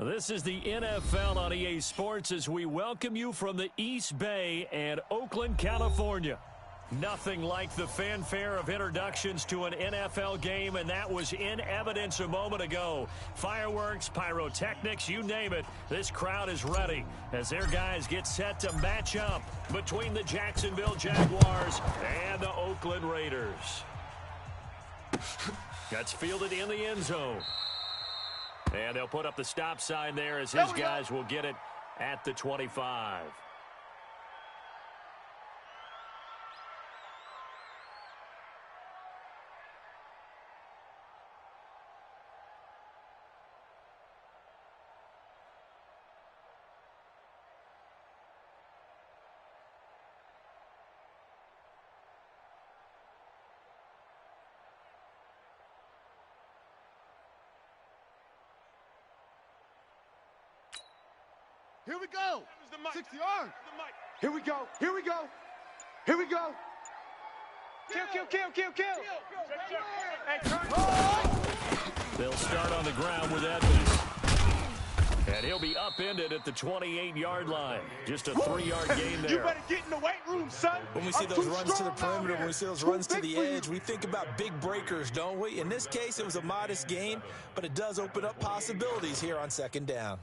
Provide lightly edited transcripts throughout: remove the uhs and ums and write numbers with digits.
This is the NFL on EA Sports as we welcome you from the East Bay and Oakland, California. Nothing like the fanfare of introductions to an NFL game, and that was in evidence a moment ago. Fireworks, pyrotechnics, you name it. This crowd is ready as their guys get set to match up between the Jacksonville Jaguars and the Oakland Raiders. That's fielded in the end zone. And they'll put up the stop sign there as his guys will get it at the 25. Here we go. 60 yards. Here we go. Here we go. Here we go. Kill. They'll start on the ground with Edmonds. And he'll be upended at the 28-yard line. Just a 3-yard gain there. You better get in the weight room, son. When we see those runs to the perimeter, when we see those runs to the edge, we think about big breakers, don't we? In this case, it was a modest gain, but it does open up possibilities here on second down.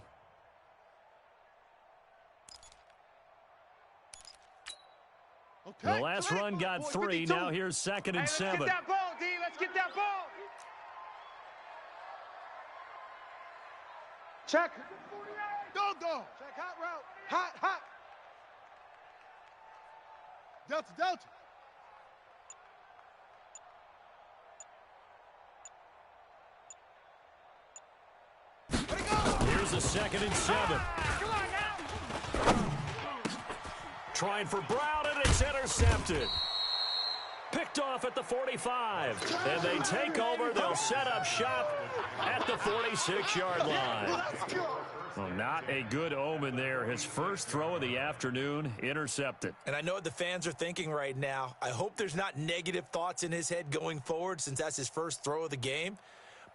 The last run got 3. Now here's 2nd and 7. Let's get that ball, D. Let's get that ball. Check. Go. Check hot route. Hot. Delta. Here's a 2nd and 7. Come on now. Trying for Brown, and it's intercepted. Picked off at the 45. And they take over. They'll set up shop at the 46-yard line. Well, not a good omen there. His first throw of the afternoon, intercepted. And I know what the fans are thinking right now. I hope there's not negative thoughts in his head going forward since that's his first throw of the game.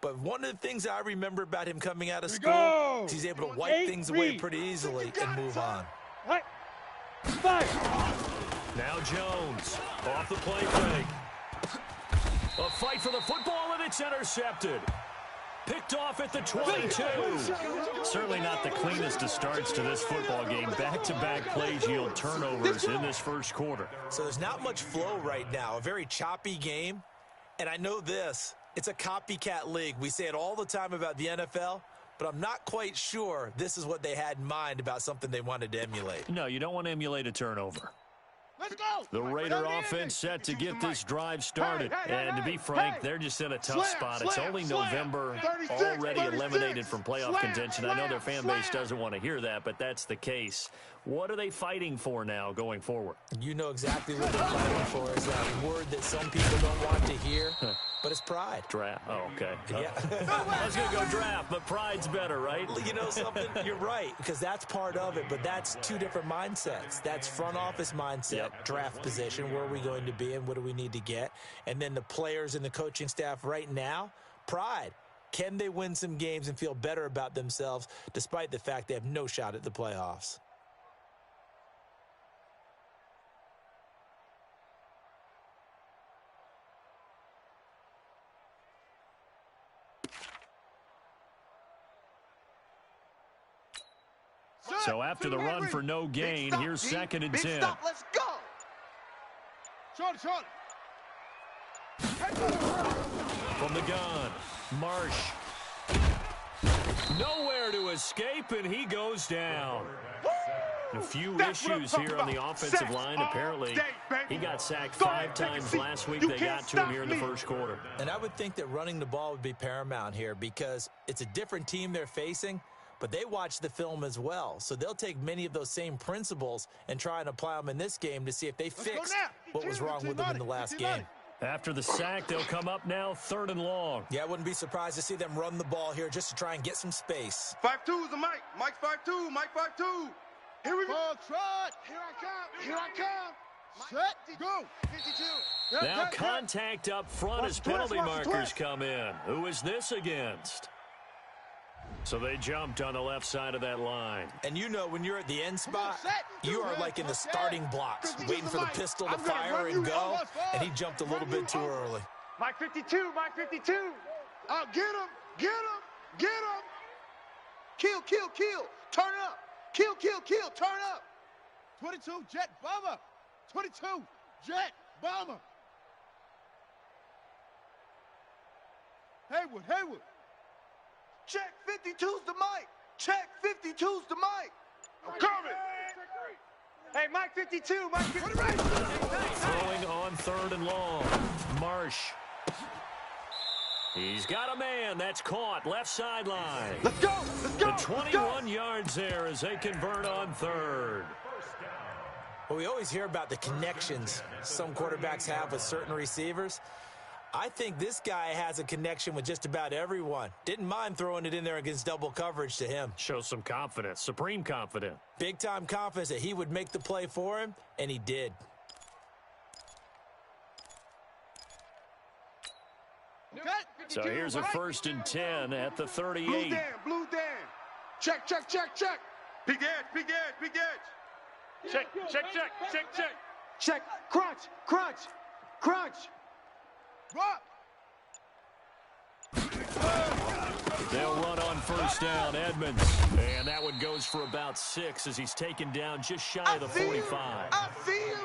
But one of the things I remember about him coming out of school is he's able to wipe things away pretty easily and move on. Right. Now Jones off the play fake. A fight for the football, and it's intercepted. Picked off at the 22. Certainly not the cleanest of starts to this football game. Back-to-back plays yield turnovers in this first quarter. So there's not much flow right now. A very choppy game. And I know this. It's a copycat league. We say it all the time about the NFL. But I'm not quite sure this is what they had in mind about something they wanted to emulate. No, you don't want to emulate a turnover. Let's go. The Raider offense set to get this drive started. And to be frank, they're just in a tough spot. It's only November, already eliminated from playoff contention. I know their fan base doesn't want to hear that, but that's the case. What are they fighting for now going forward? You know exactly what they're fighting for. Is that word that some people don't want to hear, but it's pride. Draft. Oh, okay. Yeah. I was going to go draft, but pride's better, right? You know something? You're right, because that's part of it, but that's two different mindsets. That's front office mindset, draft position, where are we going to be and what do we need to get? And then the players and the coaching staff right now, pride. Can they win some games and feel better about themselves despite the fact they have no shot at the playoffs? So after the run for no gain, here's 2nd and 10. Let's go. Short. From the gun, Marsh. Nowhere to escape, and he goes down. A few issues here on the offensive line. Apparently, he got sacked 5 times last week. They got to him here in the first quarter. And I would think that running the ball would be paramount here because it's a different team they're facing, but they watch the film as well. So they'll take many of those same principles and try and apply them in this game to see if they fix what was wrong with them in the last game. After the sack, they'll come up now 3rd and long. Yeah, I wouldn't be surprised to see them run the ball here just to try and get some space. 5-2 is the Mike. Mike's 5-2. Mike 5-2. Here we go. Trot. Here I come. Set. Go. 52. Now contact up front as penalty markers come in. Who is this against? So they jumped on the left side of that line. And you know when you're at the end spot, you are like in the starting blocks, waiting for the pistol to fire and go, and he jumped a little bit too early. Mike 52, Mike 52. Get him, get him, get him. Kill, kill, kill. Turn up. Kill, kill, kill. Turn up. 22, jet bomber. 22, jet bomber. Haywood, Haywood. Check 52's the mic. Check 52's the mic. I'm coming. Hey, Mike 52, Mike 52. Throwing on 3rd and long. Marsh. He's got a man. That's caught. Left sideline. Let's go. Let's go. The 21 yards there as they convert on 3rd. Well, we always hear about the connections some quarterbacks have with certain receivers. I think this guy has a connection with just about everyone. Didn't mind throwing it in there against double coverage to him. Shows some confidence, supreme confidence. Big-time confidence that he would make the play for him, and he did. So here's a 1st and 10 at the 38. Blue Dan, blue Dan. Check, check, check, check. Big edge, big edge, big edge. Check, check, check, check, check. Check, crunch, crunch, crunch. Rock. They'll run on 1st down, Edmonds. And that one goes for about 6 as he's taken down just shy of the 45. I feel.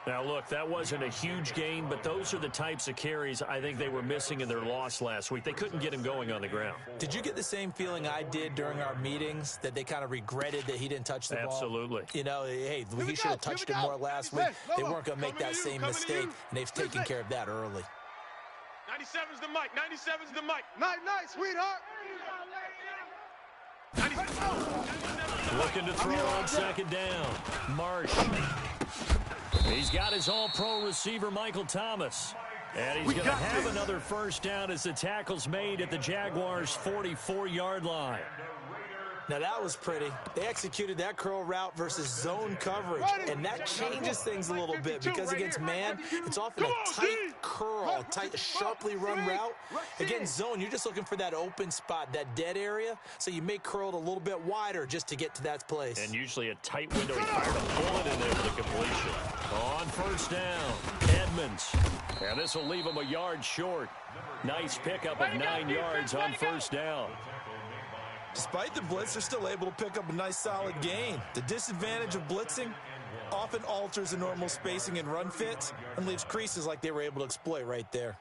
Now, look, that wasn't a huge gain, but those are the types of carries I think they were missing in their loss last week. They couldn't get him going on the ground. Did you get the same feeling I did during our meetings, that they kind of regretted that he didn't touch the ball? Absolutely. You know, hey, he should have touched it more last week. They weren't going to make that same mistake, and they've taken care of that early. 97's the mic, 97's the mic. Night, night, sweetheart. Looking to throw on 2nd down. Marsh. He's got his all-pro receiver, Michael Thomas. And he's going to have another 1st down as the tackle's made at the Jaguars' 44-yard line. Now, that was pretty. They executed that curl route versus zone coverage, and that changes things a little bit because against man, it's often a tight curl, a tight, sharply run route. Against zone, you're just looking for that open spot, that dead area, so you may curl it a little bit wider just to get to that place. And usually a tight window. He fired a bullet in there for the completion. On 1st down, Edmonds. And this will leave him a yard short. Nice pickup of 9 yards on 1st down. Despite the blitz, they're still able to pick up a nice solid gain. The disadvantage of blitzing often alters the normal spacing and run fits and leaves creases like they were able to exploit right there.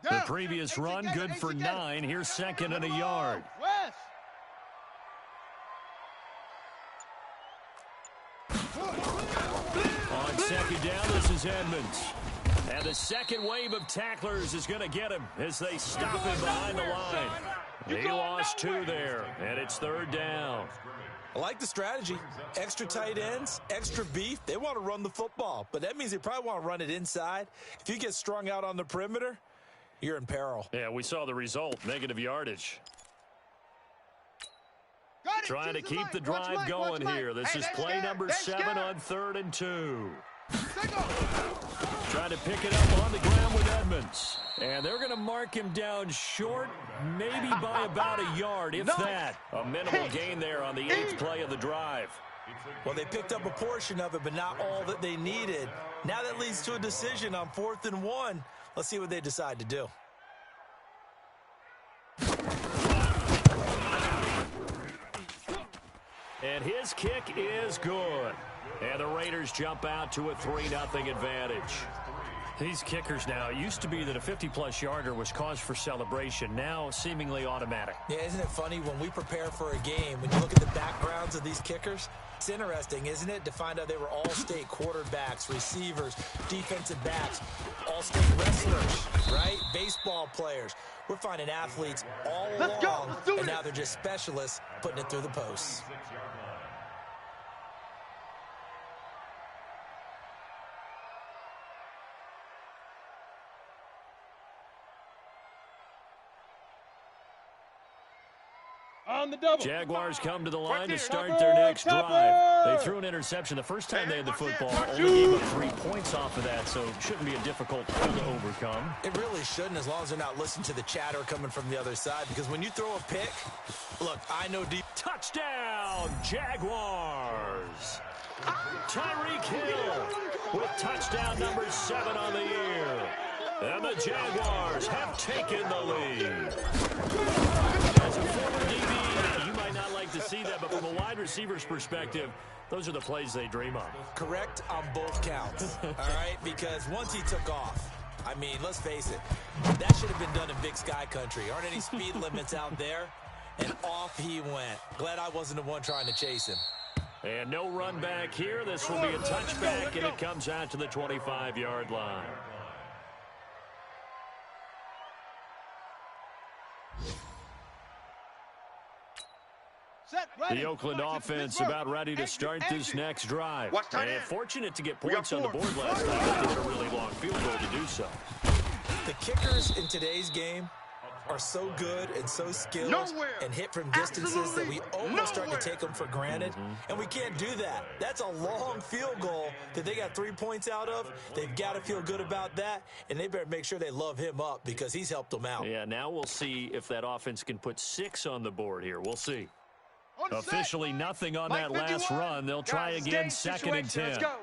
The previous run, good for 9. Here's 2nd and a yard. On 2nd down, this is Edmonds. And the second wave of tacklers is going to get him as they stop him behind the line. He lost 2 there, and it's 3rd down. I like the strategy. Extra tight ends, extra beef. They want to run the football, but that means they probably want to run it inside. If you get strung out on the perimeter, you're in peril. Yeah, we saw the result, negative yardage. Trying to keep the drive going here. This is play number 7 on 3rd and 2. Trying to pick it up on the ground with Edmonds. And they're going to mark him down short, maybe by about a yard, if that. A minimal gain there on the 8th play of the drive. Well, they picked up a portion of it, but not all that they needed. Now that leads to a decision on 4th and 1. Let's see what they decide to do. And his kick is good. And the Raiders jump out to a 3-0 advantage. These kickers now, it used to be that a 50-plus yarder was cause for celebration, now seemingly automatic. Yeah, isn't it funny when we prepare for a game, when you look at the backgrounds of these kickers, it's interesting, isn't it, to find out they were all-state quarterbacks, receivers, defensive backs, all-state wrestlers, right? Baseball players. We're finding athletes all along, and now they're just specialists putting it through the posts. On the double. Jaguars come to the line to start their next drive. They threw an interception the first time they had the football. Only gave up 3 points off of that, so it shouldn't be a difficult goal to overcome. It really shouldn't, as long as they're not listening to the chatter coming from the other side, because when you throw a pick, look, I know deep. Touchdown, Jaguars. Tyreek Hill with touchdown number 7 on the year. And the Jaguars have taken the lead. As a former DB, you might not like to see that, but from a wide receiver's perspective, those are the plays they dream of. Correct on both counts, all right? Because once he took off, I mean, let's face it, that should have been done in Big Sky Country. Aren't any speed limits out there? And off he went. Glad I wasn't the one trying to chase him. And no run back here. This will be a touchback, and it comes out to the 25-yard line. The Oakland offense about ready to start this next drive. And fortunate to get points on the board last time. They had a really long field goal to do so. The kickers in today's game are so good and so skilled and hit from distances that we almost start to take them for granted. And we can't do that. That's a long field goal that they got 3 points out of. They've got to feel good about that, and they better make sure they love him up because he's helped them out. Yeah, now we'll see if that offense can put 6 on the board here. We'll see. Officially nothing on that last run. They'll try again, 2nd and 10. Let's go.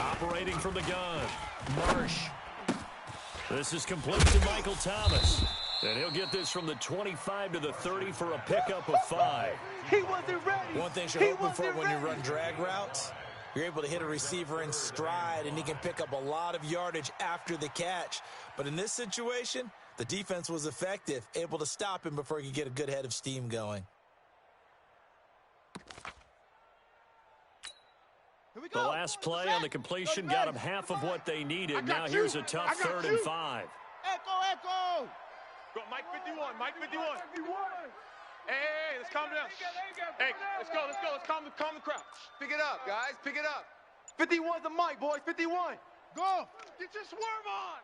Operating from the gun, Marsh. This is complete to Michael Thomas. And he'll get this from the 25 to the 30 for a pickup of 5. He wasn't ready. One thing you're hoping for when you run drag routes, you're able to hit a receiver in stride, and he can pick up a lot of yardage after the catch. But in this situation, the defense was effective, able to stop him before he could get a good head of steam going. The last play on the completion got them half of what they needed. Now here's a tough 3rd and 5. Echo. Go, Mike 51, Mike 51. Hey, let's calm down. Hey, let's go. Let's calm the crowd. Pick it up, guys. Pick it up. 51's the mic, boys. 51. Go. Get your swerve on.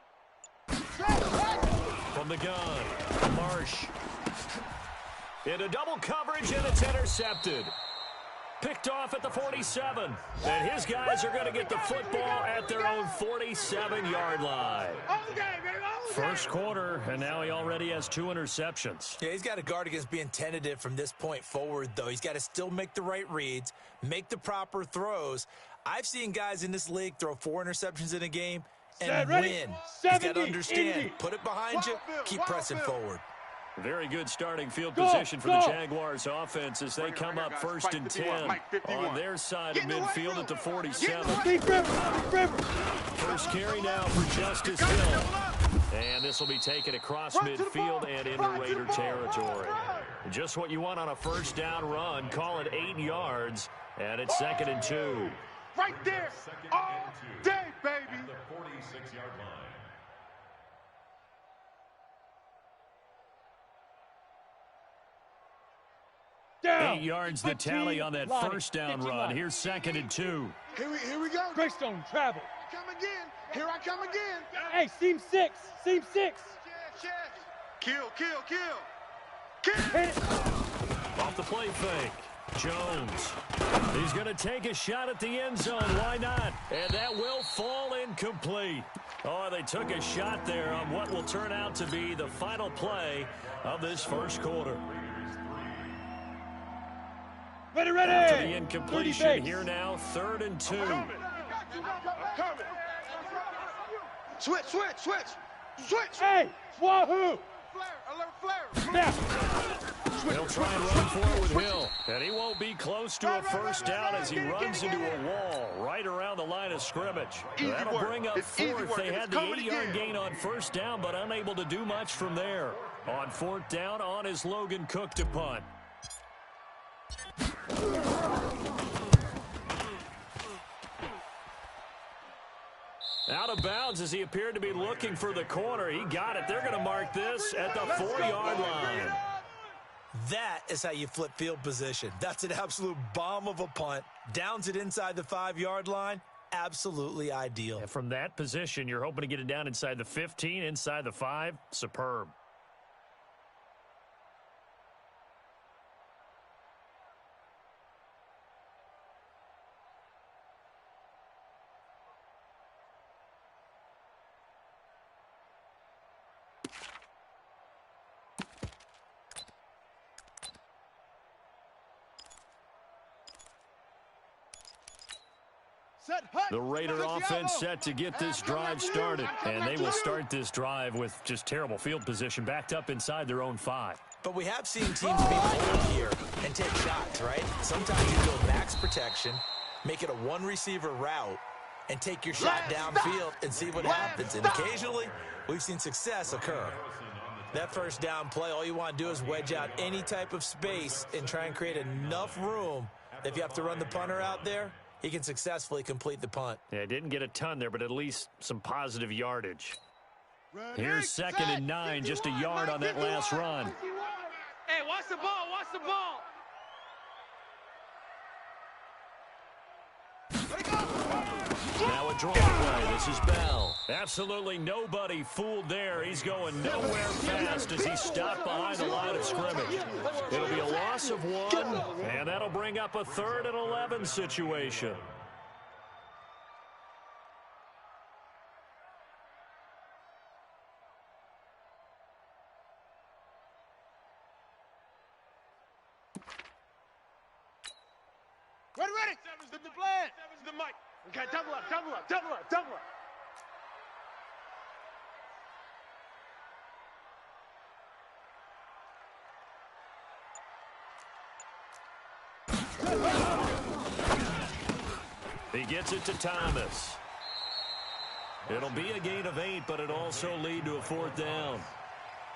From the gun, Marsh. Into double coverage, and it's intercepted. Picked off at the 47. And his guys are going to get the football at their own 47-yard line. First quarter, and now he already has 2 interceptions. Yeah, he's got to guard against being tentative from this point forward, though. He's got to still make the right reads, make the proper throws. I've seen guys in this league throw 4 interceptions in a game and win. He's got to understand, put it behind you, keep pressing forward. Very good starting field position for the Jaguars offense as they come up 1st and 10 on their side of midfield at the 47. First carry now for Justice Hill. And this will be taken across midfield and into Raider territory. Just what you want on a first down run. Call it 8 yards, and it's 2nd and 2. Right there. All day, baby. The 46-yard line. Down. 8 yards the tally on that first down run. Here's 2nd and 2. Here we go. Greystone travel. Come again. Here I come again. Hey, seam 6. Seam 6. Yes. Kill. Hit it. Off the play fake. Jones. He's going to take a shot at the end zone. Why not? And that will fall incomplete. Oh, they took a shot there on what will turn out to be the final play of this first quarter. Ready. After the incompletion, here now, 3rd and 2. Switch. Hey, wahoo. Flare. Now. He'll try and run forward with Hill. And he won't be close to a first down as he runs into a wall right around the line of scrimmage. That'll bring up 4th. They had the 8-yard gain on first down, but unable to do much from there. On 4th down, on is Logan Cook to punt. Out of bounds as he appeared to be looking for the corner. He got it. They're going to mark this at the 4-yard line. That is how you flip field position. That's an absolute bomb of a punt. Downs it inside the 5-yard line. Absolutely ideal. And from that position, you're hoping to get it down inside the 15, inside the 5. Superb. The Raider offense set to get this drive started, and they will start this drive with just terrible field position backed up inside their own 5. But we have seen teams be bold here and take shots, right? Sometimes you go max protection, make it a one-receiver route, and take your shot downfield and see what happens. And occasionally, we've seen success occur. That first down play, all you want to do is wedge out any type of space and try and create enough room that if you have to run the punter out there, he can successfully complete the punt. Yeah, didn't get a ton there, but at least some positive yardage. Here's 2nd and 9, just a yard on that last run. Hey, watch the ball, watch the ball. Now a draw play. This is Bell. Absolutely nobody fooled there. He's going nowhere fast as he stopped behind the line of scrimmage. It'll be a loss of 1, and that'll bring up a 3rd and 11 situation. Ready. Seven's the plan. Seven's the mic. Okay, double up. He gets it to Thomas. It'll be a gain of 8, but it'll also lead to a 4th down.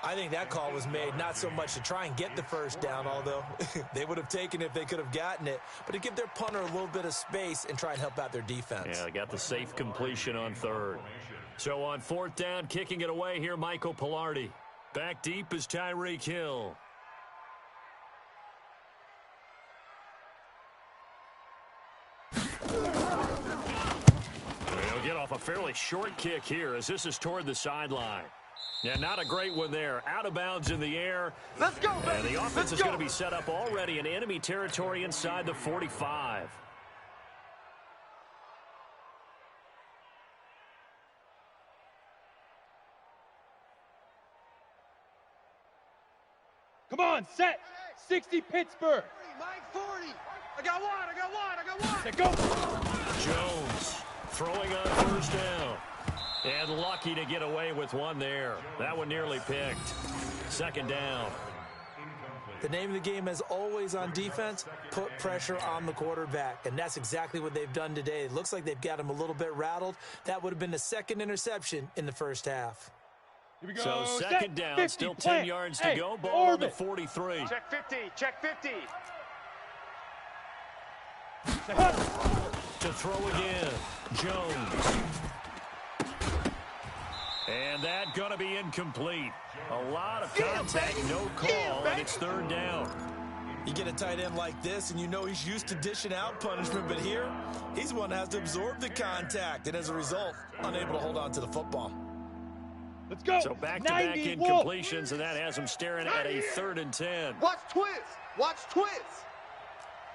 I think that call was made not so much to try and get the first down, although they would have taken it if they could have gotten it, but to give their punter a little bit of space and try and help out their defense. Yeah, they got the safe completion on 3rd. So on 4th down, kicking it away here, Michael Pilardi. Back deep is Tyreek Hill. They'll get off a fairly short kick here as this is toward the sideline. Yeah, not a great one there. Out of bounds in the air. Let's go, baby. And the offense is going to be set up already in enemy territory inside the 45. Come on, set. 60 Pittsburgh. Mike 40. I got one. Set, go. Jones throwing on 1st down. And lucky to get away with one there. That one nearly picked. 2nd down. The name of the game, as always on defense, put pressure on the quarterback. And that's exactly what they've done today. It looks like they've got him a little bit rattled. That would have been the 2nd interception in the first half. Here we go. So 2nd down, 50, still 10 plant. yards Hey, to go. Ball on the orbit. 43. Check 50. To throw again. Jones. And that going to be incomplete. A lot of contact, no call, and it's 3rd down. You get a tight end like this, and you know he's used to dishing out punishment, but here, he's the one that has to absorb the contact, and as a result, unable to hold on to the football. Let's go. So back-to-back incompletions, and that has him staring at a 3rd and 10. Watch twist.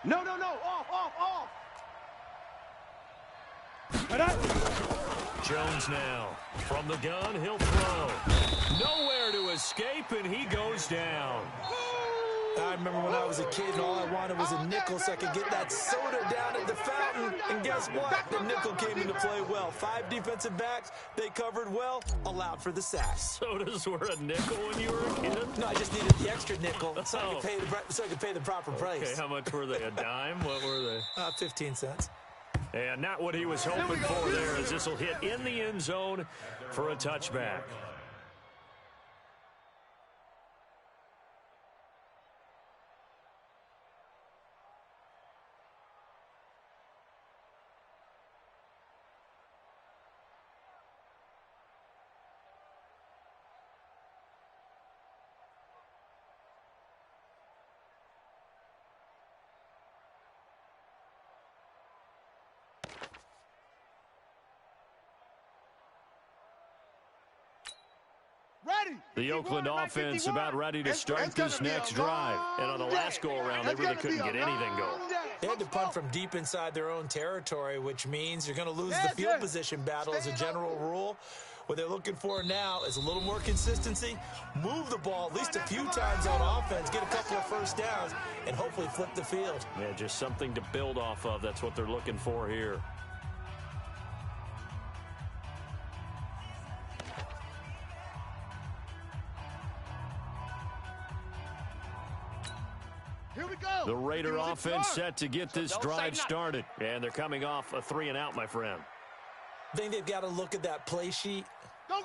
No. Off. Jones now. From the gun, he'll throw. Nowhere to escape, and he goes down. I remember when I was a kid and all I wanted was a nickel so I could get that soda down at the fountain. And guess what? The nickel came into play well. 5 defensive backs, they covered well, allowed for the sack. Sodas were a nickel when you were a kid? No, I just needed the extra nickel so I could pay the proper price. Okay, how much were they? A dime? What were they? 15 cents. And not what he was hoping for there, as this will hit in the end zone for a touchback. The Oakland offense about ready to start this next drive. And on the last go-around, they really couldn't get anything going. They had to punt from deep inside their own territory, which means you're going to lose the field position battle as a general rule. What they're looking for now is a little more consistency, move the ball at least a few times on offense, get a couple of first downs, and hopefully flip the field. Yeah, just something to build off of. That's what they're looking for here. Here we go. The Raider offense set to get this drive started. And they're coming off a 3-and-out, my friend. I think they've got to look at that play sheet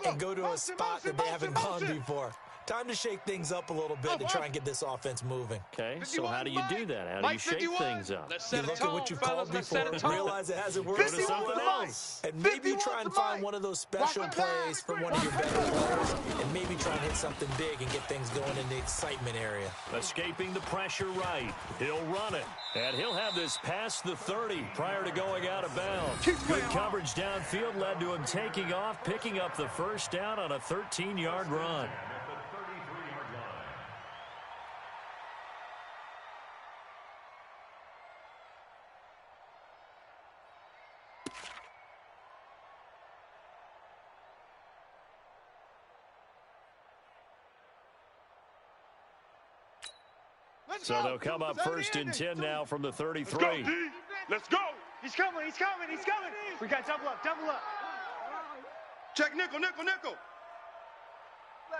and go to a spot that they haven't gone before. Time to shake things up a little bit to try and get this offense moving. Okay, so how do you do that? How do you shake things up? You look at what you've called before, realize it hasn't worked so well, and maybe try and find one of those special plays from one of your better players, and maybe try and hit something big and get things going in the excitement area. Escaping the pressure right. He'll run it, and he'll have this past the 30 prior to going out of bounds. Good coverage downfield led to him taking off, picking up the first down on a 13-yard run. So they'll come up 1st and 10 now from the 33. Let's go, D. Let's go. He's coming. He's coming. He's coming. We got double up. Double up. Check nickel, nickel, nickel.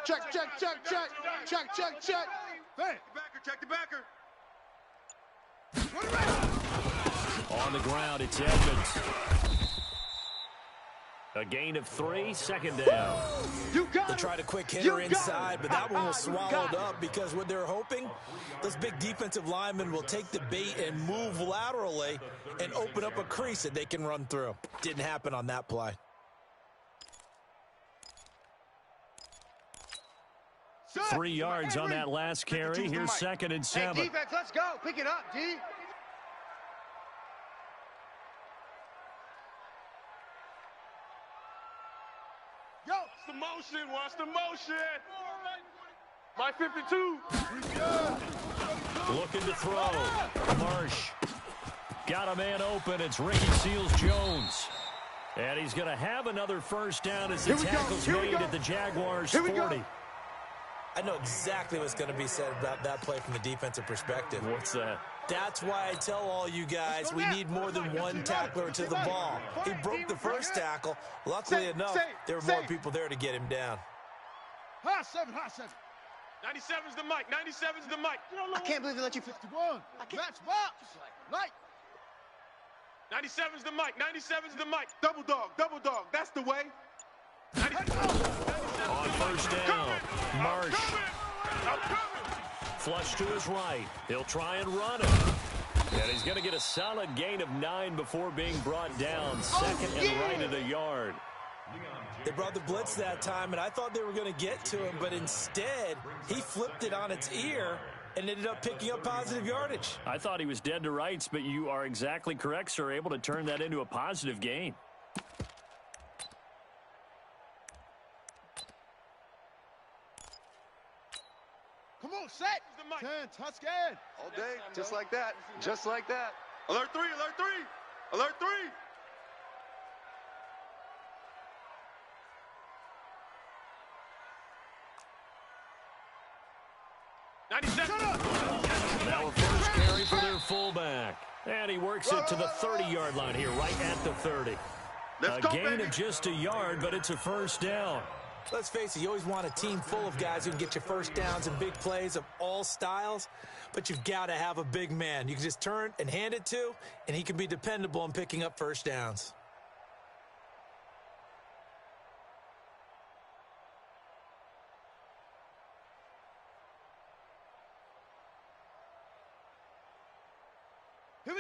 Check, check, check, check. Check, check, check. Hey. Backer, check the backer. On the ground, it's Edmonds. A gain of 3, 2nd down. They tried a quick hitter inside, but that one was swallowed up because what they're hoping, those big defensive linemen will take the bait and move laterally and open up a crease that they can run through. Didn't happen on that play. Set. 3 yards on that last carry. Here's 2nd and 7. Hey, defense, let's go. Pick it up, D. Watch the motion. Watch the motion. My 52. Looking to throw. Marsh. Got a man open. It's Ricky Seals-Jones. And he's going to have another first down as the tackle's made at the Jaguars' 40. I know exactly what's going to be said about that play from the defensive perspective. What's that? That's why I tell all you guys we need more than one tackler to the ball. He broke the first tackle. Luckily enough, there were more people there to get him down. Hot 7, hot 7. 97's the mic. 97's the mic. I can't believe they let you. 51. Match box. Light. 97's the mic. 97's the mic. Double dog. Double dog. That's the way. On first down, Marsh. Flush to his right. He'll try and run it. And he's going to get a solid gain of 9 before being brought down. 2nd and right at a yard. They brought the blitz that time, and I thought they were going to get to him, but instead, he flipped it on its ear and ended up picking up positive yardage. I thought he was dead to rights, but you are exactly correct, sir. Able to turn that into a positive gain. Come on, set. 10, touchdown. All day, just like that. Just like that. Alert 3, alert 3. Alert 3. Now a first carry for their fullback. And he works it to the 30-yard line here, right at the 30. A gain of just a yard, but it's a first down. Let's face it, you always want a team full of guys who can get you first downs and big plays of all styles, but you've got to have a big man you can just turn and hand it to, and he can be dependable in picking up first downs.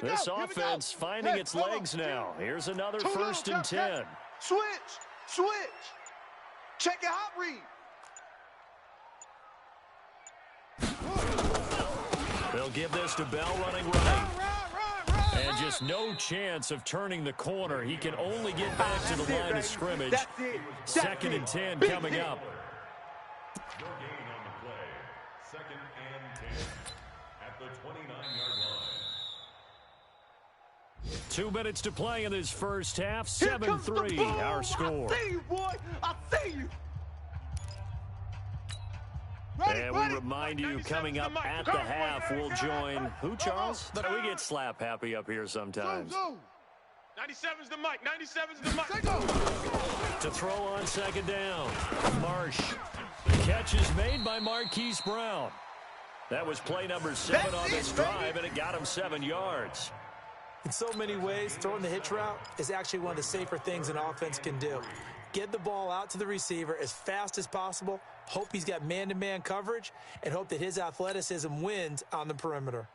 This offense finding its legs now. Here's another 1st and 10. Switch. Switch. Check your hot read. They'll give this to Bell running right. And just no chance of turning the corner. He can only get back to the line of scrimmage. 2nd and 10 coming up. Your gain on the play. 2nd and 10 at the 29-yard line. 2 minutes to play in this first half. 7-3 our score. I see you, boy. I see you. And we remind you, coming up at the half, we'll join who, Charles? We get slap happy up here sometimes. 97's the mic. 97's the mic. To throw on 2nd down, Marsh. Catch is made by Marquise Brown. That was play number 7 on this drive, and it got him 7 yards. In so many ways, throwing the hitch route is actually one of the safer things an offense can do. Get the ball out to the receiver as fast as possible, hope he's got man-to-man coverage, and hope that his athleticism wins on the perimeter.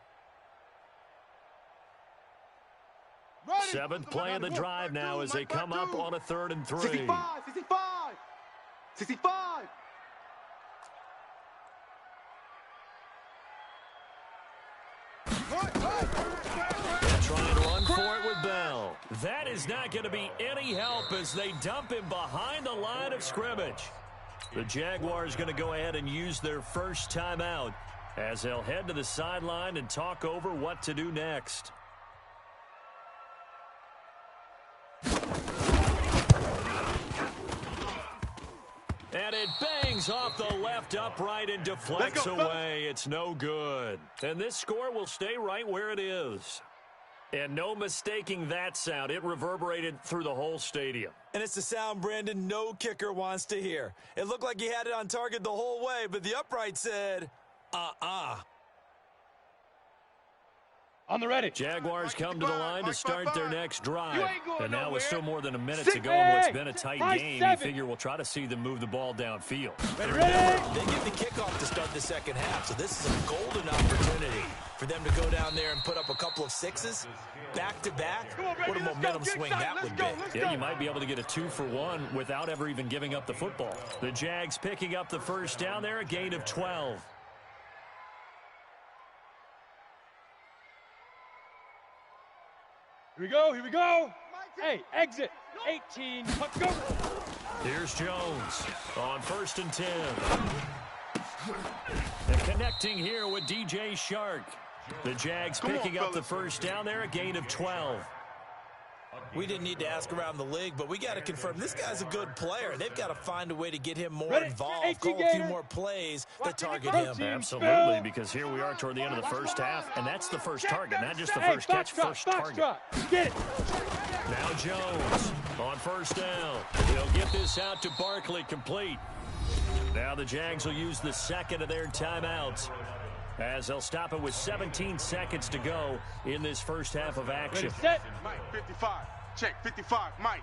7th play of the drive now as they come up on a 3rd and 3. 65, 65, 65. They're trying to run for it with Bell. That is not going to be any help as they dump him behind the line of scrimmage. The Jaguars going to go ahead and use their first timeout as they'll head to the sideline and talk over what to do next. And it bangs off the left upright and deflects away. It's no good. And this score will stay right where it is. And no mistaking that sound. It reverberated through the whole stadium. And it's the sound, Brandon, no kicker wants to hear. It looked like he had it on target the whole way, but the upright said, On the ready. Jaguars come to the line to start their next drive. And now with still more than a minute to go in what's been a tight game, you figure we'll try to see them move the ball downfield. Remember, they get the kickoff to start the second half, so this is a golden opportunity for them to go down there and put up a couple of sixes back-to-back. What a momentum swing that would be. Yeah, you might be able to get a 2-for-1 without ever even giving up the football. The Jags picking up the first down there, a gain of 12. Here we go, here we go. Hey, exit. 18, let's go. Here's Jones on 1st and 10. And connecting here with DJ Shark. The Jags picking up the first down there, a gain of 12. We didn't need to ask around the league, but we got to confirm this guy's a good player. They've got to find a way to get him more involved, call a few more plays that target him. Absolutely, because here we are toward the end of the first half, and that's the first target, not just the first catch, first target. Get it. Now Jones on 1st down. He'll get this out to Barkley, complete. Now the Jags will use the second of their timeouts as they'll stop it with 17 seconds to go in this first half of action. Ready, set. Mike, 55. Check, 55. Mike.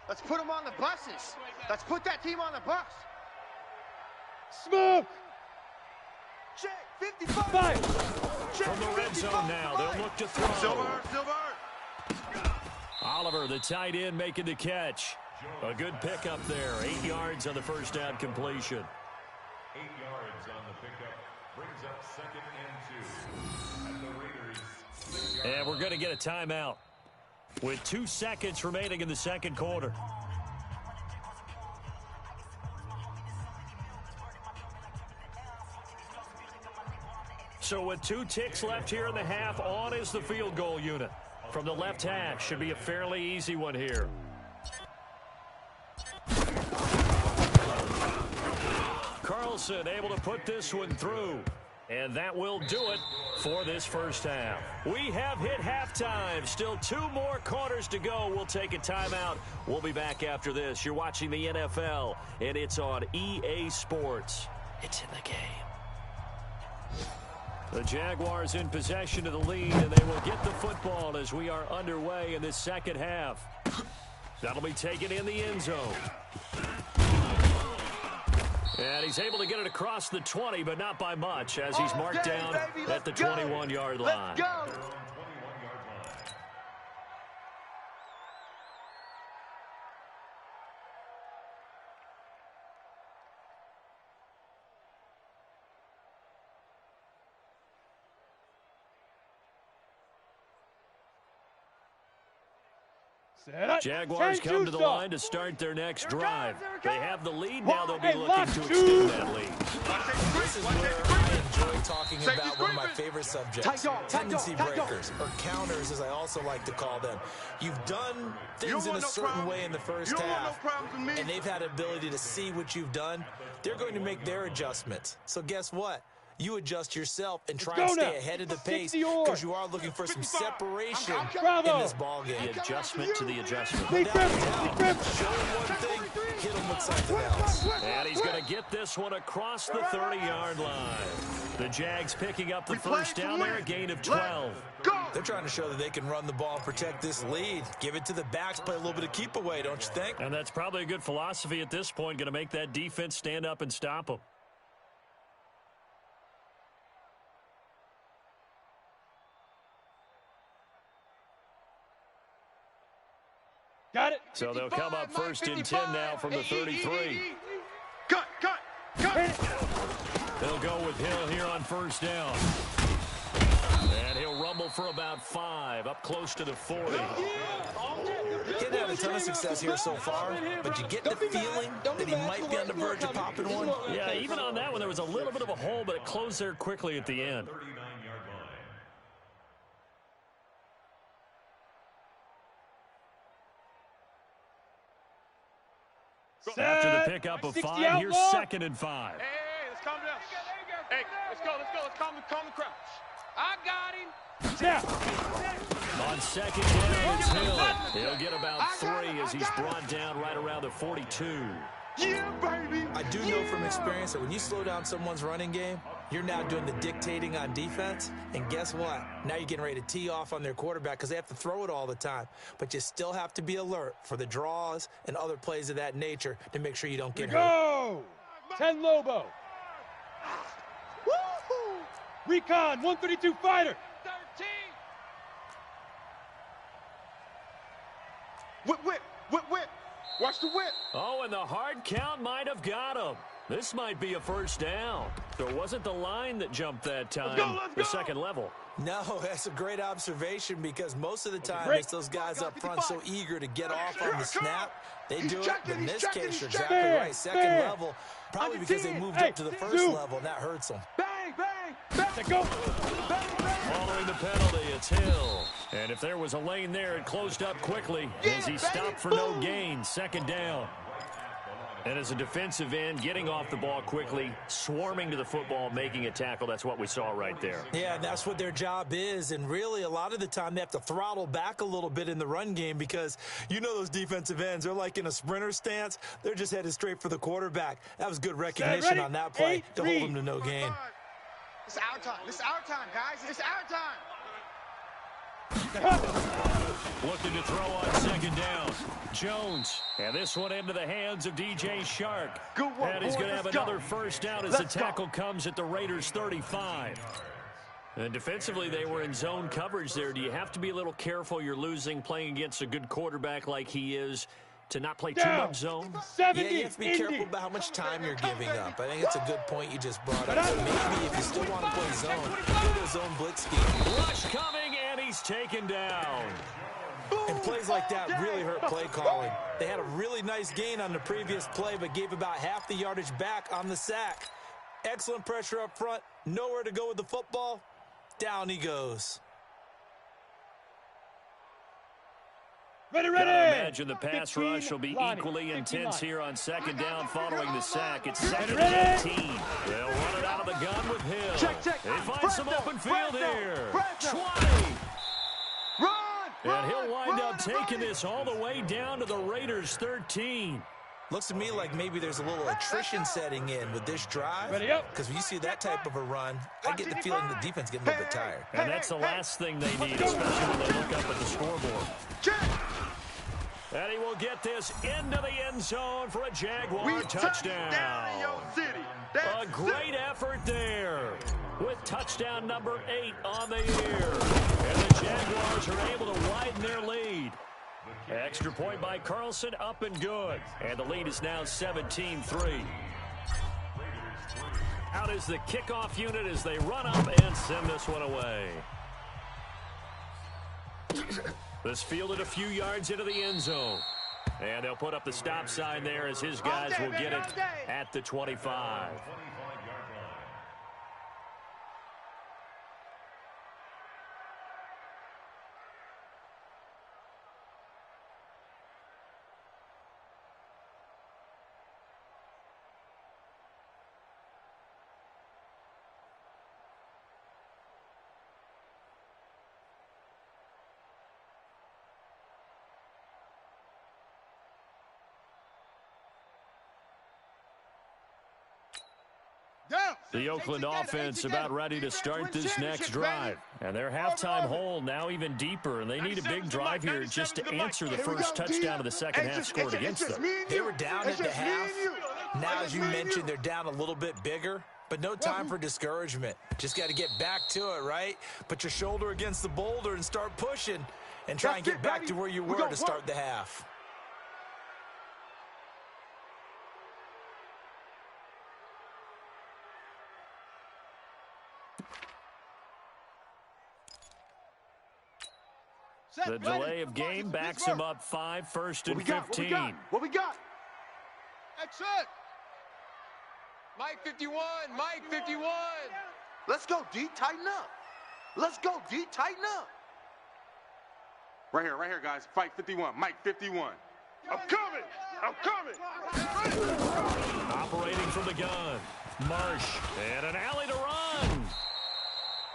Let's put them on the buses. Let's put that team on the bus. Smoke. Check, 55. Five. Check, From the red zone now, they'll look to throw. Silver. Oliver, the tight end, making the catch. A good pickup there. 8 yards on the first down completion. 8 yards on the pickup. Brings up 2nd and 2. And the Raiders 6 yards. And we're going to get a timeout with 2 seconds remaining in the second quarter. So with 2 ticks left here in the half, on is the field goal unit. From the left hash, should be a fairly easy one here. Carlson able to put this one through. And that will do it for this first half. We have hit halftime. Still 2 more quarters to go. We'll take a timeout. We'll be back after this. You're watching the NFL, and it's on EA Sports. It's in the game. The Jaguars in possession of the lead, and they will get the football as we are underway in this second half. That'll be taken in the end zone. And he's able to get it across the 20, but not by much, as he's marked down at the 21-yard line. Let's go. Jaguars come to the line to start their next drive. They have the lead now. They'll be looking to extend that lead. This is where I enjoy talking about one of my favorite subjects, tendency breakers, or counters as I also like to call them. You've done things in a certain way in the first half, and they've had the ability to see what you've done. They're going to make their adjustments. So guess what? You adjust yourself and try and stay ahead of the pace because you are looking for some separation in this ball game. The adjustment to the adjustment. Show him one thing, hit him with something else. And he's going to get this one across the 30-yard line. The Jags picking up the first down there, a gain of 12. They're trying to show that they can run the ball and protect this lead. Give it to the backs, play a little bit of keep away, don't you think? And that's probably a good philosophy at this point, going to make that defense stand up and stop them. Got it. So they'll come up first and 10 now from the 33. Cut. They'll go with Hill here on first down. And he'll rumble for about 5, up close to the 40. Didn't have a ton of success here so far, but you get the feeling that he might be on the verge of popping one. Yeah, even on that one, there was a little bit of a hole, but it closed there quickly at the end. 39-yard line. After the pickup of 5, here's 2nd and 5. Hey, let's calm down. Hey, let's go. Let's calm the crouch. I got him. On 2nd down, it's Hill. He'll get about 3 as he's brought down right around the 42. Yeah, baby. I do know from experience that when you slow down someone's running game, you're now doing the dictating on defense. And guess what? Now you're getting ready to tee off on their quarterback because they have to throw it all the time. But you still have to be alert for the draws and other plays of that nature to make sure you don't get hurt. Go! 10 Lobo. Woo-hoo. Recon, 132 fighter. 13. Whip. Watch the whip. Oh, and the hard count might have got him. This might be a first down. So it wasn't the line that jumped that time, let's the go. second level. No, that's a great observation because most of the time it's those guys up front so eager to get off on the snap. They do it, but in this case, you're exactly right. Second level, probably because they moved up to the first level, and that hurts them. Bang. Go. Following the penalty, it's Hill. And if there was a lane there, it closed up quickly as he stopped for no gain. 2nd down. And as a defensive end, getting off the ball quickly, swarming to the football, making a tackle, that's what we saw right there. Yeah, that's what their job is. And really, a lot of the time, they have to throttle back a little bit in the run game because you know those defensive ends, they're like in a sprinter stance. They're just headed straight for the quarterback. That was good recognition on that play to hold them to no gain. It's our time. It's our time, guys. It's our time. Looking to throw on 2nd down. Jones. And this one into the hands of DJ Shark. Good work, and he's going to have let's go. another first down as the tackle comes at the Raiders' 35. And defensively, they were in zone coverage there. Do you have to be a little careful? You're losing playing against a good quarterback like he is to not play too much zone? Yeah, you have to be careful about how much time you're giving up. I think it's a good point you just brought up. So maybe if you still want to play zone, go to zone blitz scheme. Rush coming, and he's taken down. And plays like that really hurt play calling. They had a really nice gain on the previous play, but gave about half the yardage back on the sack. Excellent pressure up front. Nowhere to go with the football. Down he goes. Ready. Gotta imagine the pass rush will be equally intense here on 2nd down following the sack. It's 2nd and 18. They'll run it out of the gun with Hill. Check. They find some open field here. 20. And he'll wind up taking this all the way down to the Raiders' 13. Looks to me like maybe there's a little attrition setting in with this drive. Ready up. Because when you see that type of a run, I get the feeling the defense getting a little bit tired. And that's the last thing they need, especially when they look up at the scoreboard. And he will get this into the end zone for a Jaguar touchdown. Down in your city. A great effort there with touchdown number 8 on the year. And the Jaguars are able to widen their lead. Extra point by Carlson, up and good. And the lead is now 17-3. Out is the kickoff unit as they run up and send this one away. This fielded a few yards into the end zone. And they'll put up the stop sign there as his guys will get it at the 25. The Oakland offense about ready to start this next drive. And their halftime hole now even deeper. And they need a big drive here just to answer the first touchdown of the second half scored against them. They were down at the half. Now, as you mentioned, they're down a little bit bigger. But no time for discouragement. Just got to get back to it, right? Put your shoulder against the boulder and start pushing. And try and get back to where you were to start the half. The delay of game backs him up 5, first and 15. What we got? That's it. Mike 51. Mike 51. Let's go, D. Tighten up. Let's go, D. Tighten up. Right here, guys. Fight 51. Mike 51. I'm coming. I'm coming. Operating from the gun. Marsh. And an alley to run.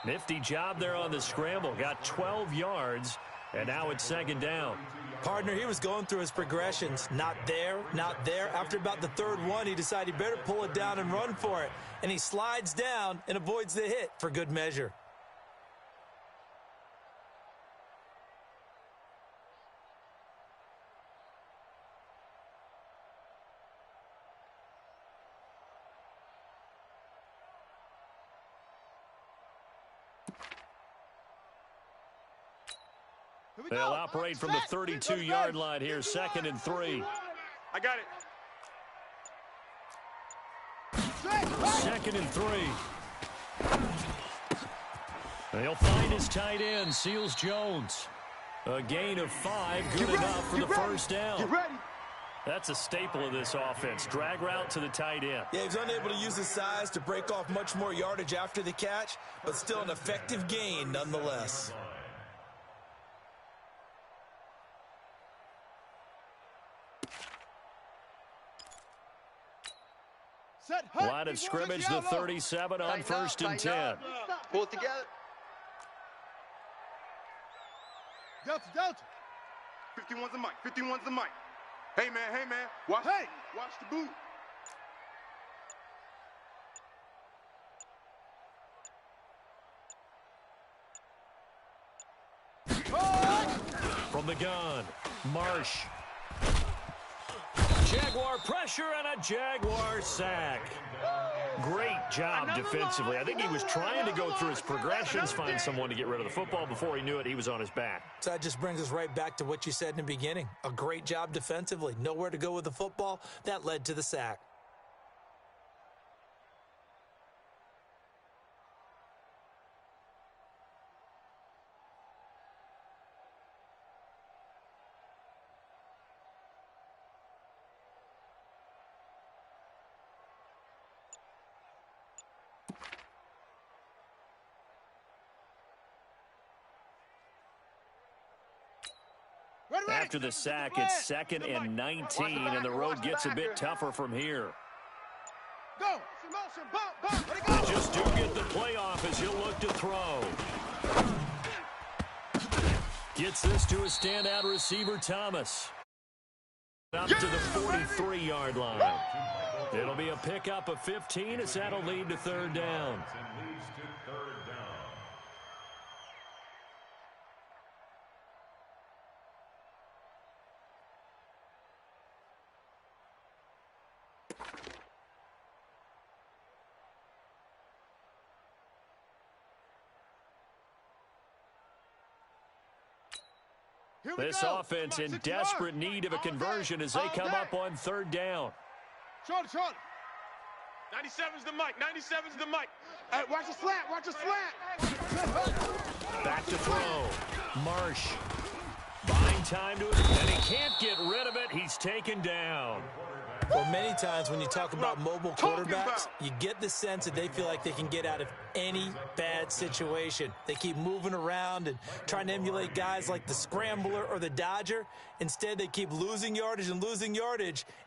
Nifty job there on the scramble. Got 12 yards. And now it's second down. Partner, he was going through his progressions. Not there, not there. After about the third one, he decided he better pull it down and run for it. And he slides down and avoids the hit for good measure. They'll operate from the 32-yard line here, 2nd and 3. I got it. 2nd and 3. They'll find his tight end, Seals Jones. A gain of 5, good enough for the first down. Get ready. That's a staple of this offense. Drag route to the tight end. Yeah, he was unable to use his size to break off much more yardage after the catch, but still an effective gain nonetheless. Line of scrimmage, the 37 on 1st and 10. Pull it together. Delta. 51's the mic. 51's the mic. Hey, man. Watch the boot. From the gun, Marsh. Jaguar pressure and a Jaguar sack. Great job defensively. I think he was trying to go through his progressions, find someone to get rid of the football. Before he knew it, he was on his back. So that just brings us right back to what you said in the beginning. A great job defensively. Nowhere to go with the football. That led to the sack. After the sack, it's 2nd and 19, and the road gets a bit tougher from here. They just do get the playoff as he'll look to throw. Gets this to a standout receiver, Thomas. Up to the 43-yard line. It'll be a pickup of 15 as that'll lead to 3rd down. This offense in desperate need of a conversion as they come up on 3rd down. Short. 97's the mic. 97's the mic. Hey, watch the slant. Back to throw. Marsh. giving time to it, and he can't get rid of it. He's taken down. Well, many times when you talk about mobile quarterbacks, you get the sense that they feel like they can get out of any bad situation. They keep moving around and trying to emulate guys like the Scrambler or the Dodger. Instead, they keep losing yardage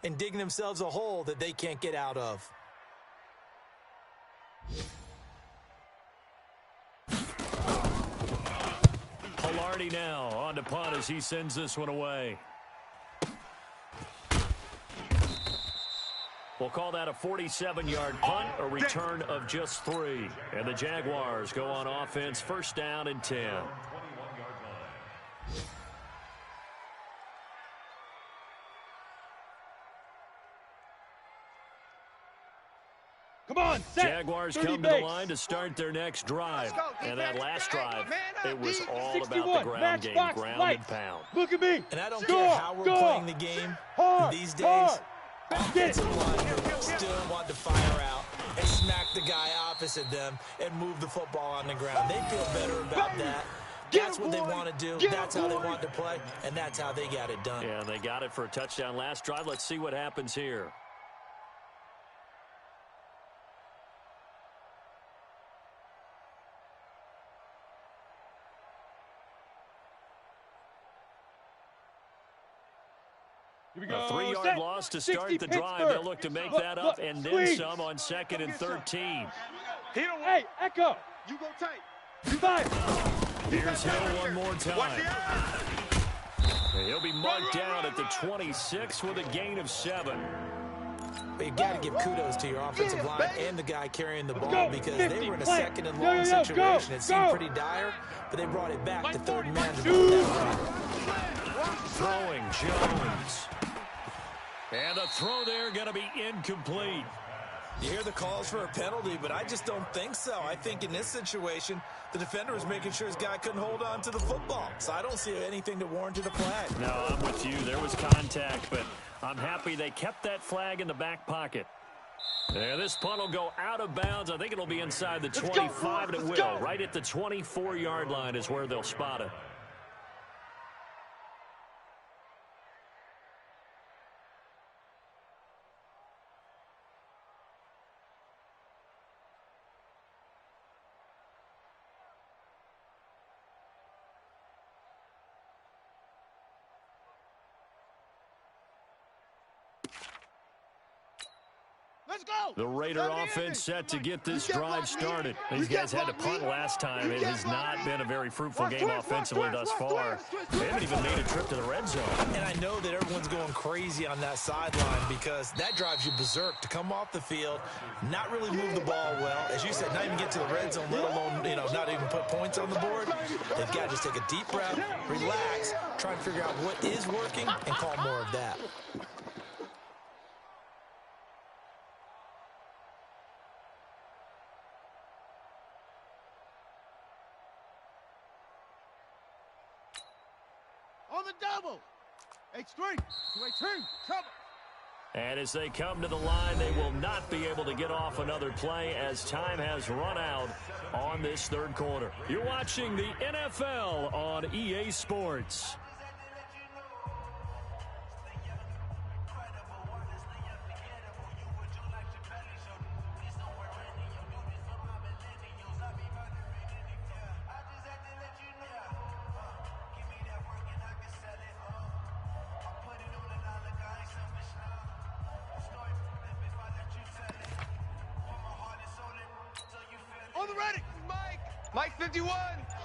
and digging themselves a hole that they can't get out of. Pilardi now on to punt as he sends this one away. We'll call that a 47-yard punt, a return of just 3. And the Jaguars go on offense, first down and 10. Come on, set. Jaguars come to the line to start their next drive. And that last drive, it was all about the ground game, ground and pound. Look at me. And I don't care how we're playing the game these days. Offensive linemen still want to fire out and smack the guy opposite them and move the football on the ground. They feel better about that. That's what they want to do. That's how they want to play, and that's how they got it done. Yeah, they got it for a touchdown last drive. Let's see what happens here. Here we go. A 3-yard loss to start the drive. They'll look to make that up and then some on 2nd and 13. Hey, Echo. You go tight. Here's Hill one more time. He'll be marked down at the 26 with a gain of 7. But you got to give kudos to your offensive line and the guy carrying the ball because they were in a 2nd and long situation. It seemed pretty dire, but they brought it back to 3rd and manageable with that run. Throwing Jones. And the throw there going to be incomplete. You hear the calls for a penalty, but I just don't think so. I think in this situation, the defender was making sure his guy couldn't hold on to the football. So I don't see anything that warranted a flag. No, I'm with you. There was contact, but I'm happy they kept that flag in the back pocket. And this punt will go out of bounds. I think it'll be inside the 25, and it will. Right at the 24-yard line is where they'll spot it. Let's go. The Raider offense set to get this drive started. These guys had to punt last time. It has not been a very fruitful game offensively thus far. They haven't even made a trip to the red zone. And I know that everyone's going crazy on that sideline because that drives you berserk to come off the field, not really move the ball well. As you said, not even get to the red zone, let alone, not even put points on the board. They've got to just take a deep breath, relax, try and figure out what is working, and call more of that. On the double. H3. 2-2. Trouble. And as they come to the line, they will not be able to get off another play as time has run out on this third quarter. You're watching the NFL on EA Sports. On the ready. Mike 51.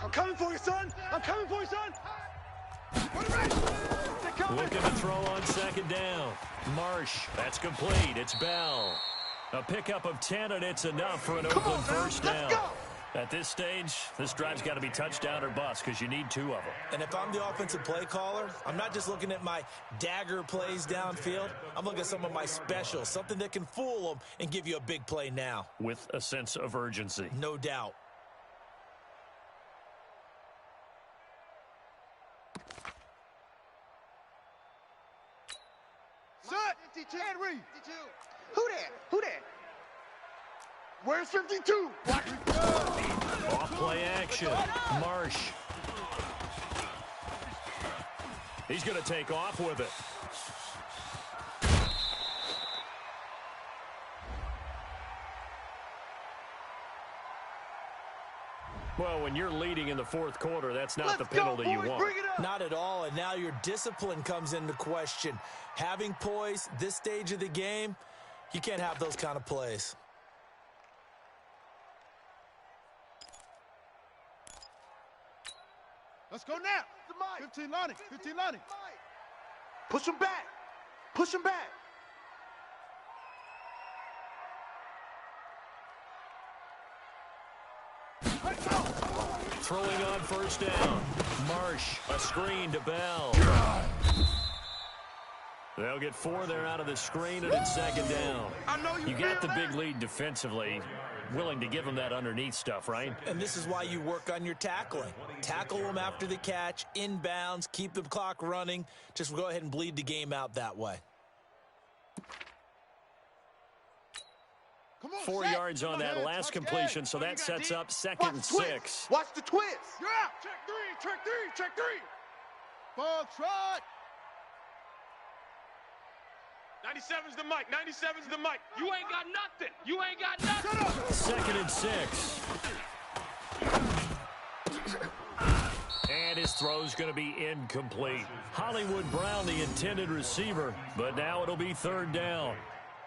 I'm coming for you, son. I'm coming for you, son. On the ready. They're coming. Looking to throw on 2nd down. Marsh. That's complete. It's Bell. A pickup of 10, and it's enough for an Oakland first down. Let's go. At this stage, this drive's got to be touchdown or bust because you need 2 of them. And if I'm the offensive play caller, I'm not just looking at my dagger plays downfield. I'm looking at some of my specials, something that can fool them and give you a big play now. With a sense of urgency. No doubt. Set. 52. And read. 52. Who that? Who that? Where's 52? Off play action. Marsh. He's going to take off with it. Well, when you're leading in the fourth quarter, that's not the penalty you want. Not at all, and now your discipline comes into question. Having poise this stage of the game, you can't have those kind of plays. Let's go now. 15 Lonnie. 15 Lonnie. Push him back. Push him back. Throwing on first down. Marsh, a screen to Bell. They'll get 4 there out of the screen, and it's second down. You got the big lead defensively. Willing to give them that underneath stuff, right? And this is why you work on your tackling. Tackle them after the catch, inbounds, keep the clock running. Just go ahead and bleed the game out that way. 4 yards on that last completion, so that sets up second and 6. Watch the twist. You're out. Check 3, check 3, check 3. Ball trot. 97's the mic. 97's the mic. You ain't got nothing. You ain't got nothing. Shut up. Second and 6. And his throw's going to be incomplete. Hollywood Brown, the intended receiver, but now it'll be third down.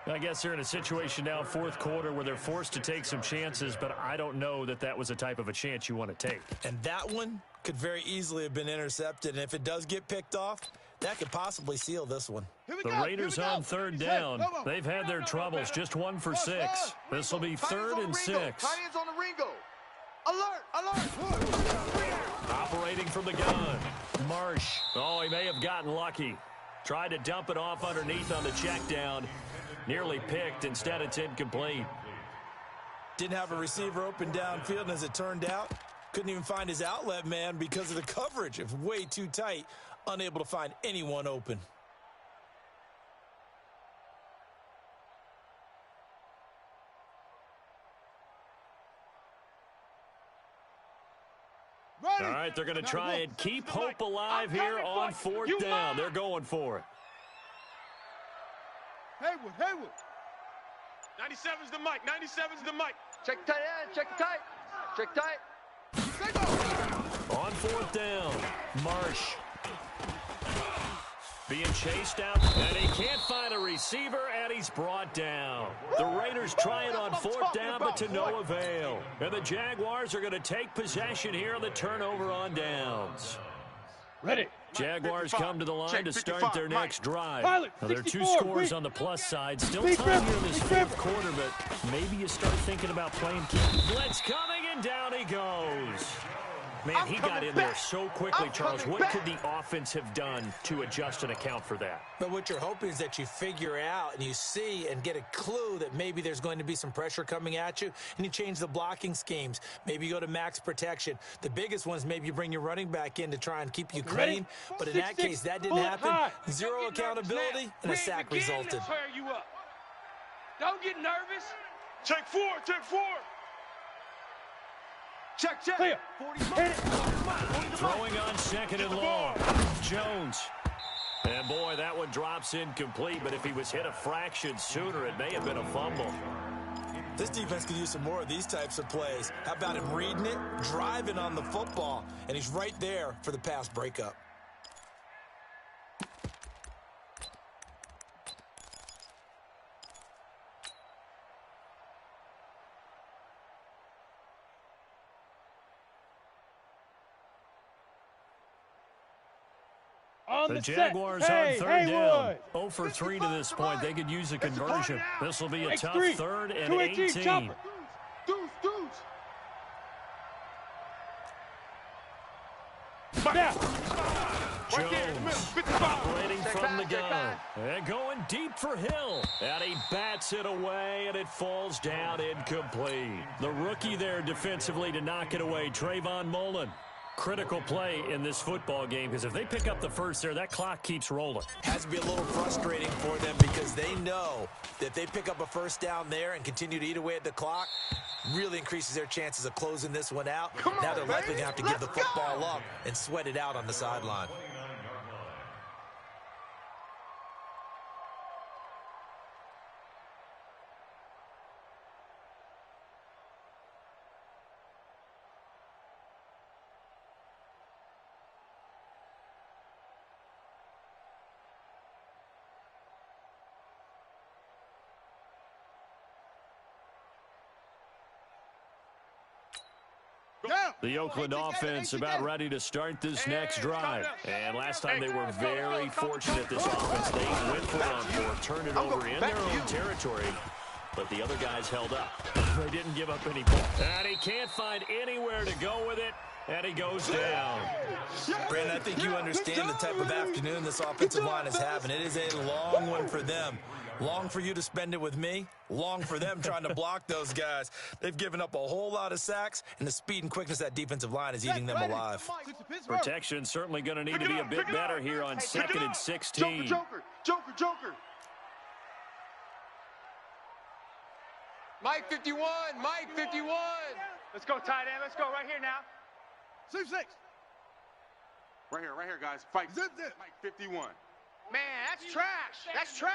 I guess they're in a situation now, fourth quarter, where they're forced to take some chances, but I don't know that that was the type of a chance you want to take. And that one could very easily have been intercepted, and if it does get picked off, that could possibly seal this one. The Raiders on third down. They've had their troubles, just 1 for 6. This will be third and 6. Tight ends on the Ringo. Alert, alert. Operating from the gun. Marsh. Oh, he may have gotten lucky. Tried to dump it off underneath on the check down. Nearly picked. Instead, it's incomplete. Didn't have a receiver open downfield, and as it turned out, couldn't even find his outlet man because of the coverage. It was way too tight. Unable to find anyone open. All right, they're going to try and keep hope alive here on fourth down. They're going for it. Haywood. 97's the mic. 97's the mic. Check tight end. Check tight. Check tight. On fourth down, Marsh. Being chased out, and he can't find a receiver, and he's brought down. The Raiders try it on fourth down, but to no avail. And the Jaguars are going to take possession here on the turnover on downs. Ready. Jaguars come to the line to start their next drive. Now, there are 2 scores on the plus side. Still time here in this fourth quarter, but maybe you start thinking about playing keep. Blitz coming, and down he goes. Man, he got in there so quickly, Charles. What could the offense have done to adjust and account for that? But what you're hoping is that you figure out and you see and get a clue that maybe there's going to be some pressure coming at you, and you change the blocking schemes. Maybe you go to max protection. The biggest one is maybe you bring your running back in to try and keep you clean. But in that case, that didn't happen. Zero accountability, and a sack resulted. Don't get nervous. Check 4, check 4. Check. Clear. Throwing on second and long. Jones. And boy, that one drops incomplete, but if he was hit a fraction sooner, it may have been a fumble. This defense could use some more of these types of plays. How about him reading it, driving on the football, and he's right there for the pass breakup. The Jaguars on third down. 0 for 3 to this point. They could use a conversion. This will be a tough third and 18. Jones operating from the gun. And going deep for Hill. And he bats it away, and it falls down incomplete. The rookie there defensively to knock it away, Trayvon Mullen. Critical play in this football game, because if they pick up the first there, that clock keeps rolling. Has to be a little frustrating for them because they know that if they pick up a first down there and continue to eat away at the clock, really increases their chances of closing this one out. Now they're likely going to have to give the football up and sweat it out on the sideline. The Oakland offense about ready to start this next drive. And last time they were very fortunate, this offense. They went for it on fourth, turned it over in their own territory, but the other guys held up. They didn't give up any points. And he can't find anywhere to go with it, and he goes down. Brandon, I think you understand the type of afternoon this offensive line is having. It is a long one for them. Long for you to spend it with me. Long for them trying to block those guys. They've given up a whole lot of sacks, and the speed and quickness of that defensive line is eating them alive. Protection certainly going to need to be a bit better here on 2nd and 16. Joker. Mike 51, Mike 51. Let's go, tight end. Let's go right here now. 6. Right here, guys. Fight. Zip. Mike 51. Man, that's trash. That's trash.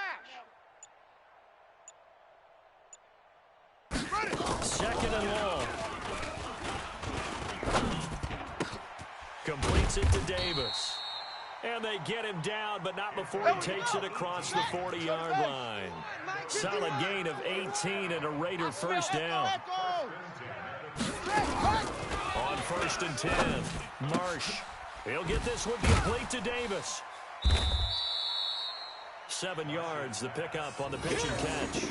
2nd and long. Completes it to Davis. And they get him down, but not before he takes it across the 40-yard line. Solid gain of 18 and a Raider first down. On 1st and 10, Marsh. He'll get this one complete to Davis. 7 yards, the pickup on the pitch and catch.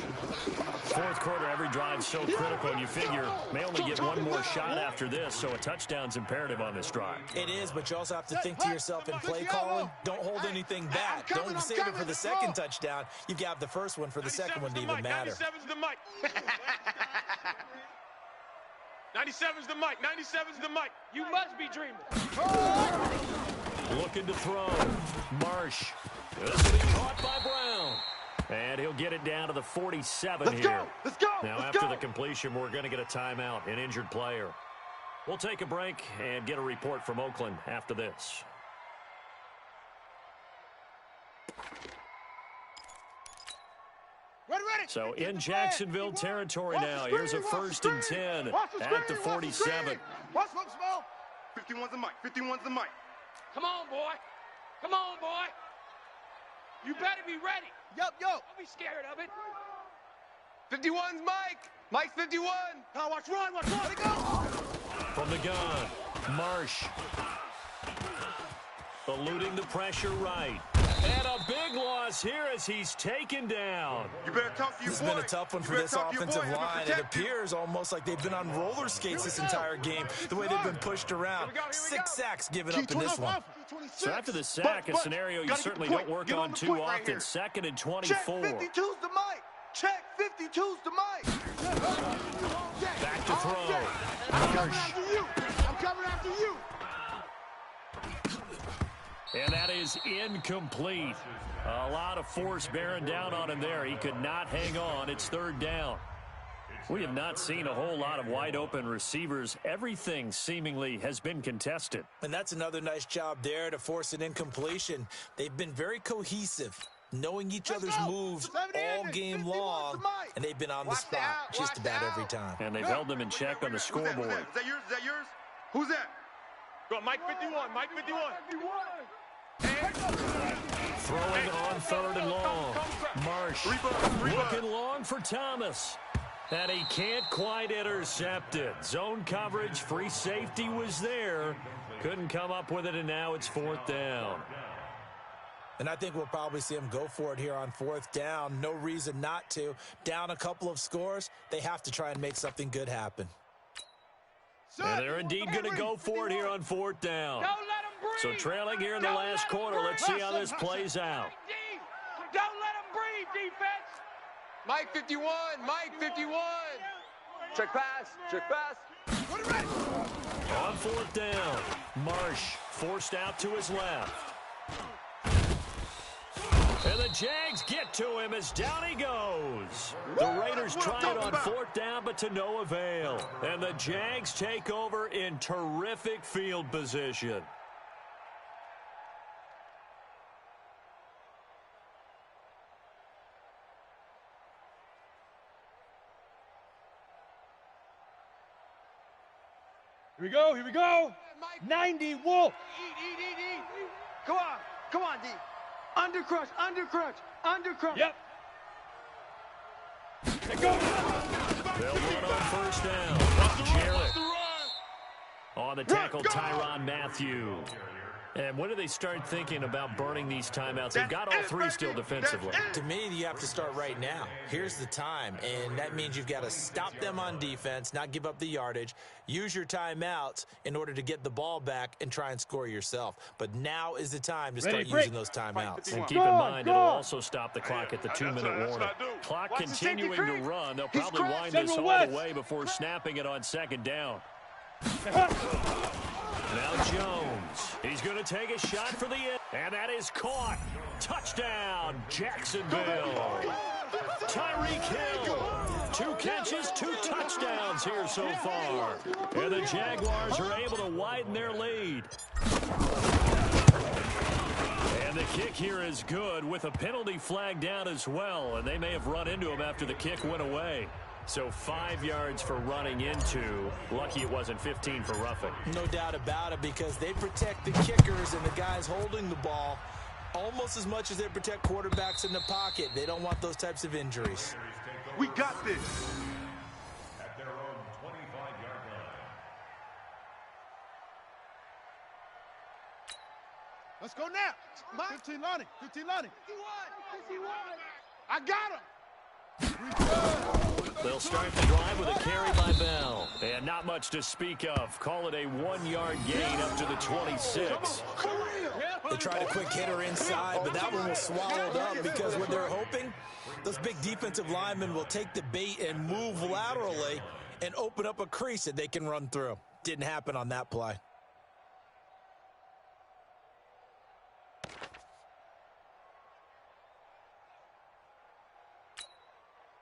Fourth quarter, every drive so critical, and you figure may only get one more shot after this, so a touchdown's imperative on this drive. It is, but you also have to think to yourself in play calling, don't hold anything back. Don't save it for the second touchdown. You've got the first one for the second one to even matter. 97's the mic. 97's the mic. 97's the mic. You must be dreaming. Looking to throw. Marsh. This will be caught by Brown. And he'll get it down to the 47 here. Let's go. Now, after the completion, we're going to get a timeout, an injured player. We'll take a break and get a report from Oakland after this. Ready. So in Jacksonville territory now. Here's a 1st and 10 at the 47. Watch smoke, smoke. 51's the mic. 51's the mic. Come on, boy. Come on, boy. You better be ready. Yo. Don't be scared of it. 51's Mike. Mike's 51. Now watch run. Let it go. From the gun, Marsh. Eluding the pressure right. And a big loss here as he's taken down. You better talk to your This boy. has been a tough one for this offensive line. It appears almost like they've been on roller skates this entire game, the way they've been pushed around. 6 sacks given up in this one. So after the sack, a scenario you certainly don't work on too often. 2nd and 24. Check 52's the mic. Check 52's the mic. Back to throw. I'm coming after you. And that is incomplete. A lot of force bearing down on him there. He could not hang on. It's 3rd down. We have not seen a whole lot of wide open receivers. Everything seemingly has been contested. And that's another nice job there to force an incompletion. They've been very cohesive, knowing each other's moves all game long, and they've been on the spot just about every time. And they've held them in check on the scoreboard. Is that yours? Who's that? Go, Mike 51. Mike 51. Throwing on 3rd and long. Marsh looking long for Thomas. And he can't quite intercept it. Zone coverage, free safety was there. Couldn't come up with it, and now it's 4th down. And I think we'll probably see them go for it here on 4th down. No reason not to. Down a couple of scores, they have to try and make something good happen. And they're indeed going to go for it here on 4th down. Don't let him breathe. So trailing here in the last quarter. Let's see how this plays out. Don't let him breathe, defense. Mike 51. Mike 51. Check pass. On 4th down, Marsh forced out to his left. And the Jags get to him as down he goes. The Raiders try it on 4th down, but to no avail. And the Jags take over in terrific field position. Here we go. 90 Wolf. Eat. Come on, D. Undercrush. Yep. They'll run on 1st down. Jarrett On the tackle, Tyrann Mathieu. And when do they start thinking about burning these timeouts? They've got all three still defensively. To me, you have to start right now. Here's the time, and that means you've got to stop them on defense, not give up the yardage, use your timeouts in order to get the ball back and try and score yourself. But now is the time to start using those timeouts. And keep in mind, it'll also stop the clock at the 2-minute warning. Clock continuing to run. They'll probably wind this all the way before snapping it on second down. Now Jones. He's going to take a shot for the end. And that is caught. Touchdown, Jacksonville. Tyreek Hill. 2 catches, 2 touchdowns here so far. And the Jaguars are able to widen their lead. And the kick here is good with a penalty flag down as well. And they may have run into him after the kick went away. So 5 yards for running into. Lucky it wasn't 15 for roughing. No doubt about it, because they protect the kickers and the guys holding the ball almost as much as they protect quarterbacks in the pocket. They don't want those types of injuries. We got this. At their own 25-yard line. Let's go now. 15 Lonnie. 15 Lonnie. 51. I got him. They'll start the drive with a carry by Bell. And not much to speak of. Call it a 1-yard gain up to the 26. They tried a quick hitter inside, but that one was swallowed up because what they're hoping, those big defensive linemen will take the bait and move laterally and open up a crease that they can run through. Didn't happen on that play.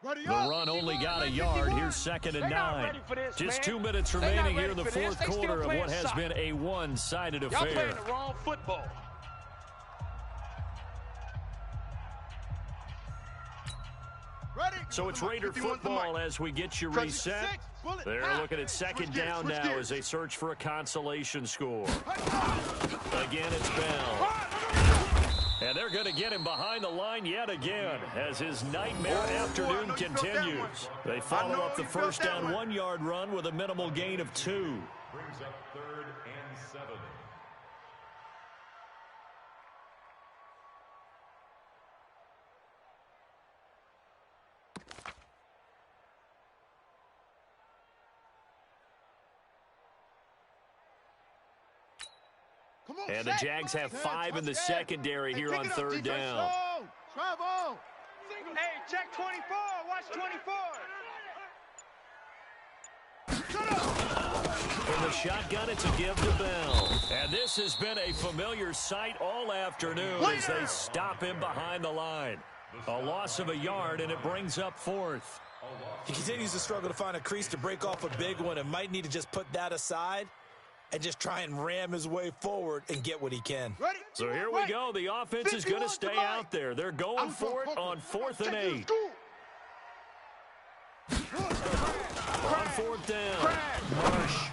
The run only got a yard. Here's 2nd and 9. Just 2 minutes remaining here in the fourth quarter of what has been a one-sided affair. Y'all playing the wrong football. So it's Raider football as we get you reset. They're looking at 2nd down now as they search for a consolation score. Again, it's Bell. And they're going to get him behind the line yet again as his nightmare afternoon continues. They follow up the first down 1-yard run with a minimal gain of 2. Brings up 3rd and 7. And the Jags have 5 in the secondary here on 3rd down. Hey, check 24. Watch 24. In the shotgun, it's a give to Bell. And this has been a familiar sight all afternoon as they stop him behind the line. A loss of a yard, and it brings up 4th. He continues to struggle to find a crease to break off a big one and might need to just put that aside and just try and ram his way forward and get what he can. So here we go. The offense is going to stay out there. They're going for it on 4th and 8. On 4th down. Marsh.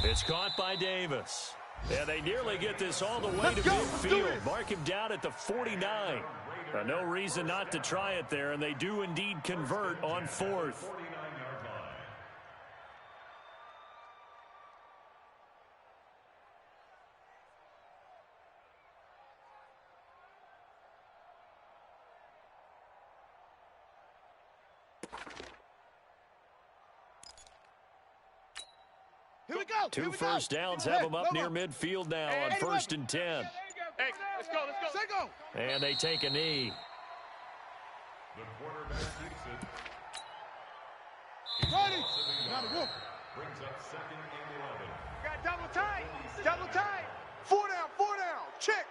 It's caught by Davis. Yeah, they nearly get this all the way to midfield. Mark him down at the 49. No reason not to try it there, and they do indeed convert on 4th. Here we go. 2 first downs have them up near midfield now on 1st and 10. Hey, let's go. And they take a knee. The quarterback keeps it. Ready. Brings up 2nd and 11. Got double tight. Double tight. 4 down. Check.